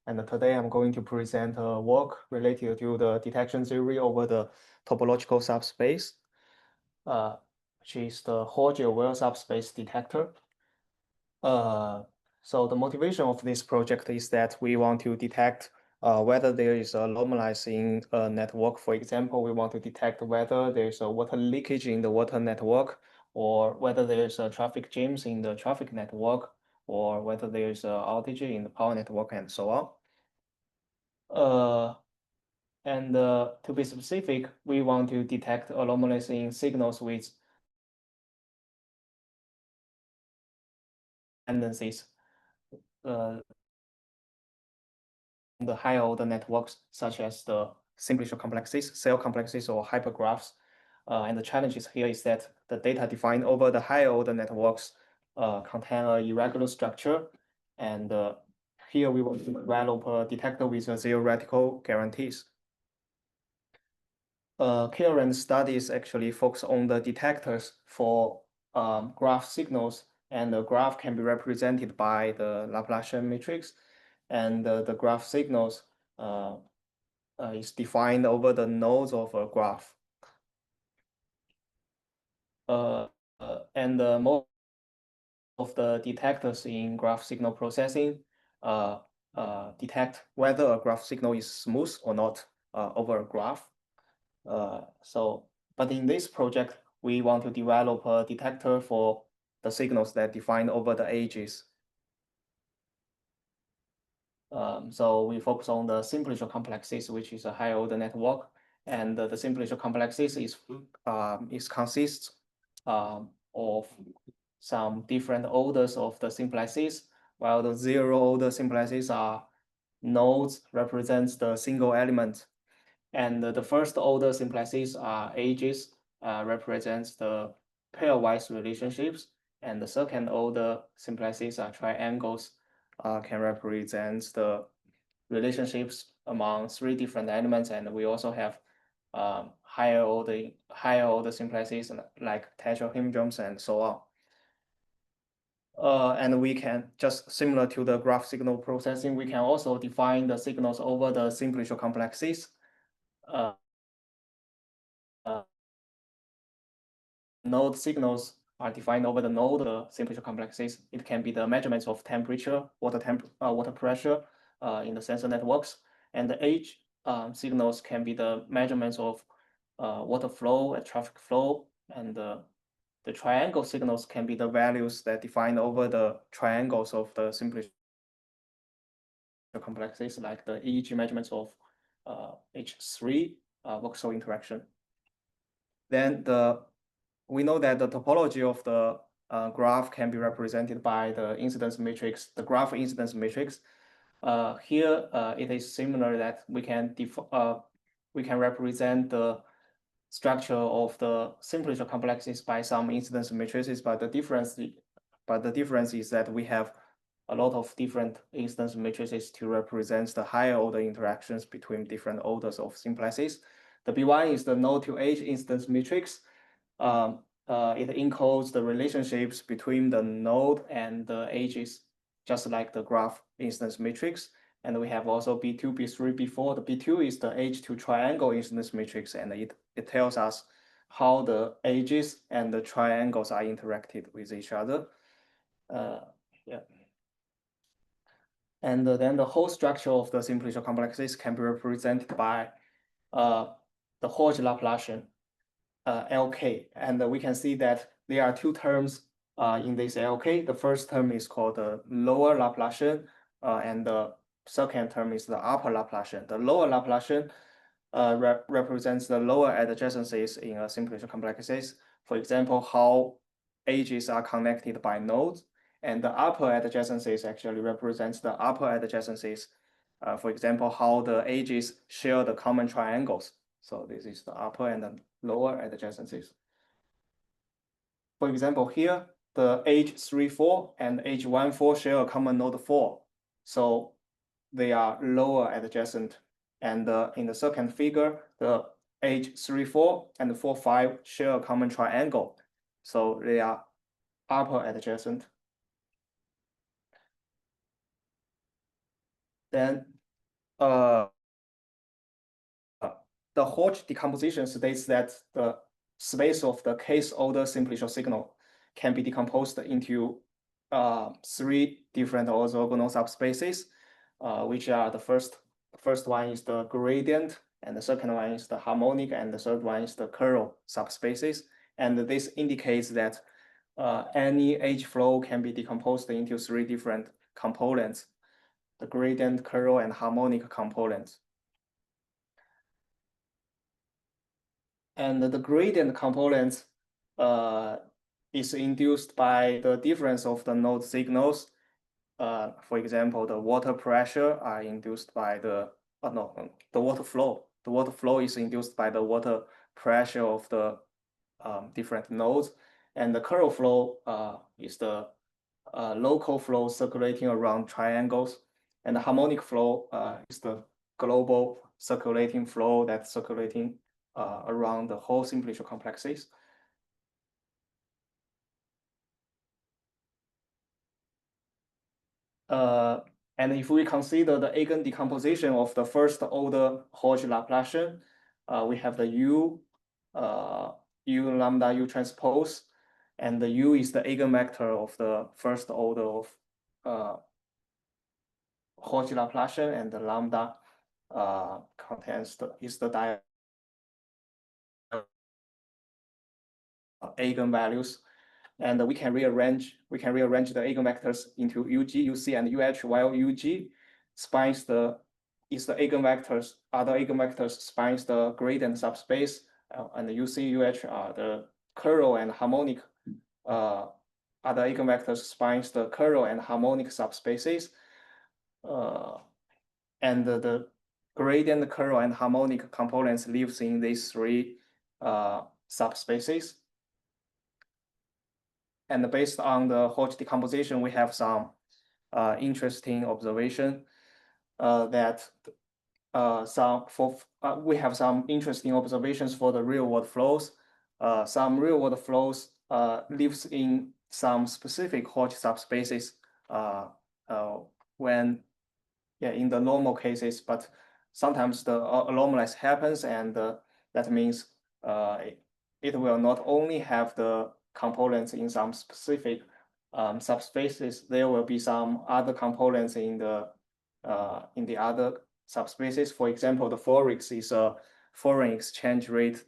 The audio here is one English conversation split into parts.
and today I'm going to present a work related to the detection theory over the topological subspace, which is the Hodge-aware subspace detector. So the motivation of this project is that we want to detect whether there is a normalizing network. For example, we want to detect whether there is a water leakage in the water network, or whether there is a traffic jams in the traffic network, or whether there is an outage in the power network, and so on. To be specific, we want to detect anomalies in signals with tendencies. The higher order networks, such as the simplicial complexes, cell complexes, or hypergraphs. And the challenges here is that the data defined over the higher order networks contain an irregular structure. And here we want to develop a detector with a theoretical guarantees. Current studies actually focus on the detectors for graph signals, and the graph can be represented by the Laplacian matrix, and the graph signals is defined over the nodes of a graph. And most of the detectors in graph signal processing detect whether a graph signal is smooth or not over a graph. But in this project, we want to develop a detector for the signals that define over the edges. So we focus on the simplicial complexes, which is a higher order network, and the simplicial complexes consists of some different orders of the simplices, while the zero order simplices are nodes represents the single element, and the first order simplices are edges represents the pairwise relationships, and the second order simplices are triangles can represent the relationships among three different elements, and we also have higher order simplices like tetrahedrons and so on. And we can, just similar to the graph signal processing, we can also define the signals over the simplicial complexes. Node signals are defined over the node simplicial complexes. It can be the measurements of temperature, water pressure in the sensor networks, and the edge signals can be the measurements of water flow and traffic flow, and the triangle signals can be the values that define over the triangles of the simplicial complexes, like the EEG measurements of H3 voxel interaction. Then we know that the topology of the graph can be represented by the incidence matrix, the graph incidence matrix. Here, it is similar that we can represent the structure of the simplicial complexes by some incidence matrices, but the difference is that we have a lot of different instance matrices to represent the higher order interactions between different orders of simplices. The B1 is the node to edge instance matrix. It encodes the relationships between the node and the edges, just like the graph instance matrix. And we have also B2, B3, B4. The B2 is the edge to triangle instance matrix, and it tells us how the edges and the triangles are interacted with each other. Yeah. And then the whole structure of the simplicial complexes can be represented by the Hodge Laplacian, LK. And we can see that there are two terms in this LK. The first term is called the lower Laplacian, and the second term is the upper Laplacian. The lower Laplacian represents the lower adjacencies in simplicial complexes. For example, how edges are connected by nodes. And the upper adjacencies actually represents the upper adjacencies. For example, how the edges share the common triangles. So this is the upper and the lower adjacencies. For example, here, the edge 3, 4 and edge 1, 4 share a common node 4. So they are lower adjacent. And in the second figure, the edge 3, 4 and 4, 5 share a common triangle. So they are upper adjacent. Then uh, the Hodge decomposition states that the space of the case order simplicial signal can be decomposed into three different orthogonal subspaces, which are the first one is the gradient, and the second one is the harmonic, and the third one is the curl subspaces. And this indicates that any H flow can be decomposed into three different components: the gradient, curl, and harmonic components. And the gradient component is induced by the difference of the node signals. For example, the water pressure are induced by the water flow. The water flow is induced by the water pressure of the different nodes, and the current flow is the local flow circulating around triangles, and the harmonic flow is the global circulating flow that's circulating around the whole simplicial complexes. And if we consider the eigen decomposition of the first order Hodge Laplacian, we have the U lambda U transpose, and the U is the eigenvector of the first order of Hodge Laplacian, and the lambda is the eigenvalues. And we can rearrange the eigenvectors into UG, UC, and UH, while UG spans is the eigenvectors, other eigenvectors spans the gradient subspace, and the UC, UH are the curl and harmonic, other eigenvectors spans the curl and harmonic subspaces. And the gradient, curl, and harmonic components lives in these three subspaces. And based on the Hodge decomposition, we have some interesting observation that we have some interesting observations for the real world flows. Some real world flows lives in some specific Hodge subspaces when in the normal cases, but sometimes the anomalous happens, and that means it will not only have the components in some specific subspaces, there will be some other components in the other subspaces. For example, the Forex is a foreign exchange rate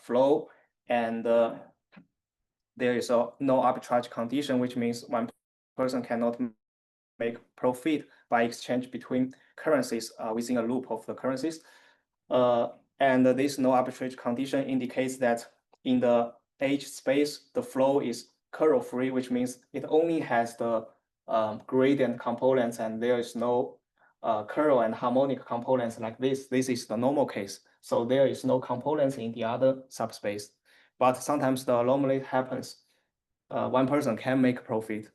flow, and there is no arbitrage condition, which means one person cannot make profit by exchange between currencies within a loop of the currencies. And this no arbitrage condition indicates that in the H space, the flow is curl free, which means it only has the gradient components, and there is no curl and harmonic components like this. This is the normal case. So there is no components in the other subspace. But sometimes the anomaly happens. One person can make profit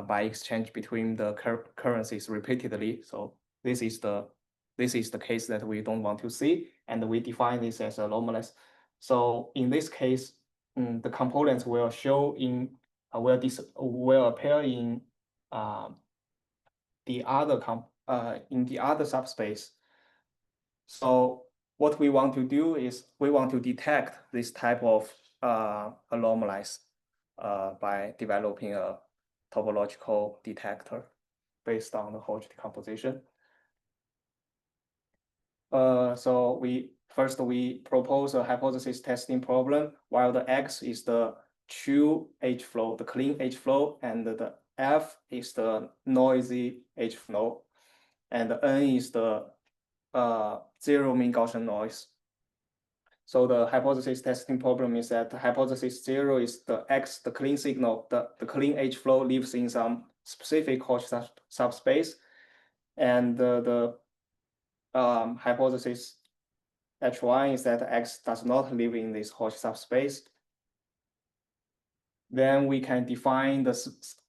by exchange between the currencies repeatedly. So this is the case that we don't want to see, and we define this as anomalous. So in this case, the components will show in will appear in the other subspace. So what we want to do is we want to detect this type of anomalies by developing a topological detector based on the Hodge decomposition. So we propose a hypothesis testing problem, while the X is the true H flow, the clean H flow, and the F is the noisy H flow, and the N is the zero mean Gaussian noise. So the hypothesis testing problem is that hypothesis 0 is the X, the clean signal, the clean H flow lives in some specific Hodge subspace, and the hypothesis H1 is that X does not live in this Hodge subspace. Then we can define the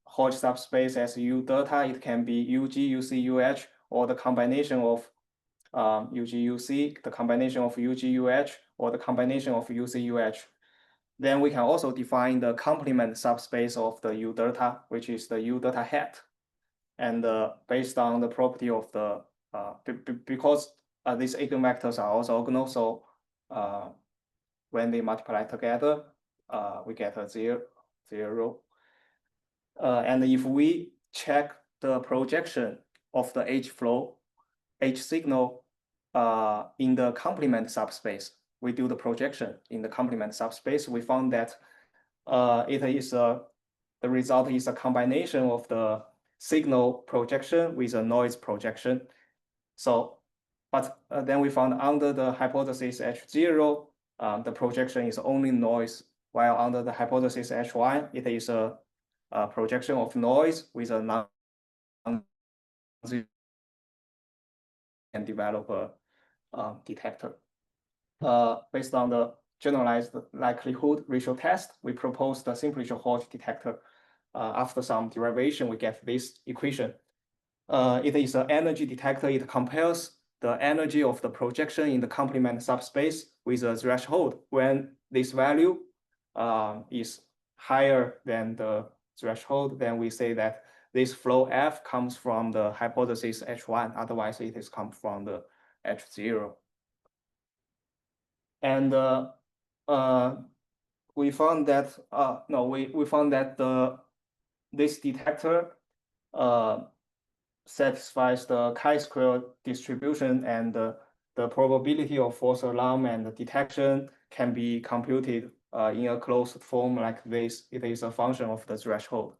Hodge subspace as U delta. It can be UG, UC, UH, or the combination of UG, UC, the combination of UG, UH, or the combination of UC, UH. Then we can also define the complement subspace of the U delta, which is the U delta hat. And based on the property of the because these eigenvectors are also orthogonal, so when they multiply together, we get a zero. And if we check the projection of the H flow, H signal in the complement subspace, we do the projection in the complement subspace, we found that the result is a combination of the signal projection with a noise projection. So, but then we found under the hypothesis H0, the projection is only noise, while under the hypothesis H1, it is a projection of noise with a non-zero and develop a detector. Based on the generalized likelihood ratio test, we propose the simple Hodge detector. After some derivation, we get this equation. It is an energy detector. It compares the energy of the projection in the complement subspace with a threshold. When this value is higher than the threshold, then we say that this flow F comes from the hypothesis H1. Otherwise, it is come from the H0. And we found that we found that this detector satisfies the chi-square distribution, and the probability of false alarm and detection can be computed in a closed form like this. It is a function of the threshold.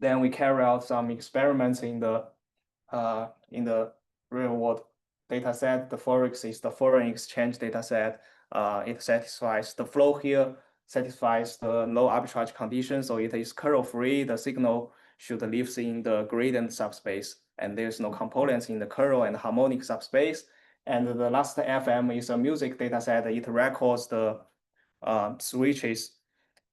Then we carry out some experiments in the real world data set. The Forex is the foreign exchange data set. It satisfies the flow here, satisfies the low arbitrage condition, so it is curl free. The signal should live in the gradient subspace, and there's no components in the curl and harmonic subspace. And the last FM is a music data set. It records the switches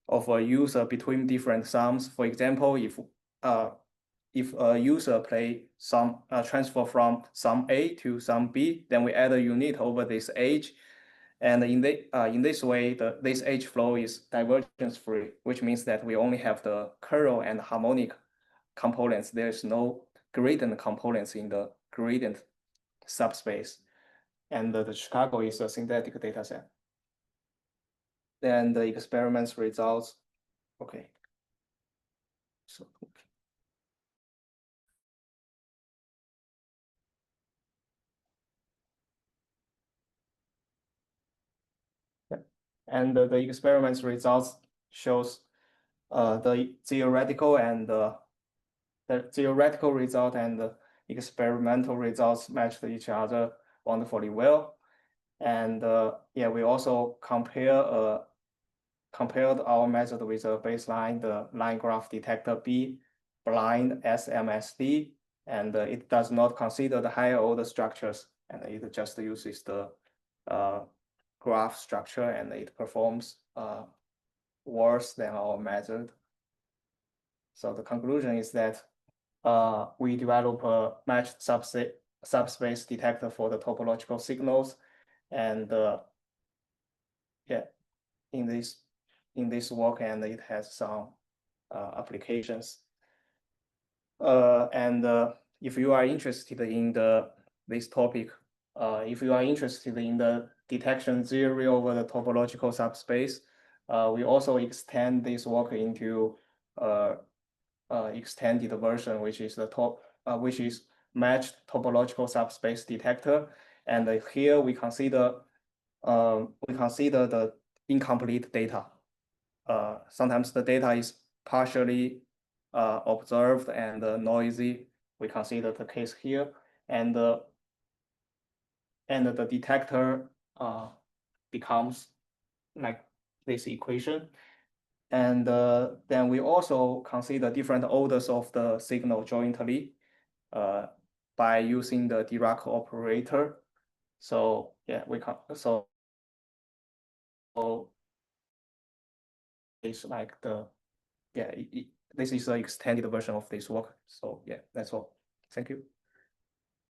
of a user between different sums. For example, if a user play some transfer from sum A to sum B, then we add a unit over this H. And in this way, this H flow is divergence free, which means that we only have the curl and harmonic components. There's no gradient components in the gradient subspace. And the Chicago is a synthetic data set. Then the experiments results, okay. So, yeah. And the experiments results shows the theoretical result and the experimental results matched each other wonderfully well. And yeah, we also compared our method with a baseline, the line graph detector B, blind SMSD, and it does not consider the higher order structures, and it just uses the graph structure, and it performs worse than our method. So the conclusion is that we develop a matched subspace detector for the topological signals, and yeah, in this work, and it has some applications. And if you are interested in this topic, if you are interested in the detection theory over the topological subspace, we also extend this work into extended version, which is which is matched topological subspace detector. And here we consider the incomplete data. Sometimes the data is partially observed and noisy. We consider the case here, and the detector becomes like this equation. And then we also consider different orders of the signal jointly by using the Dirac operator. So yeah, it's like this is an extended version of this work. So yeah, that's all. Thank you.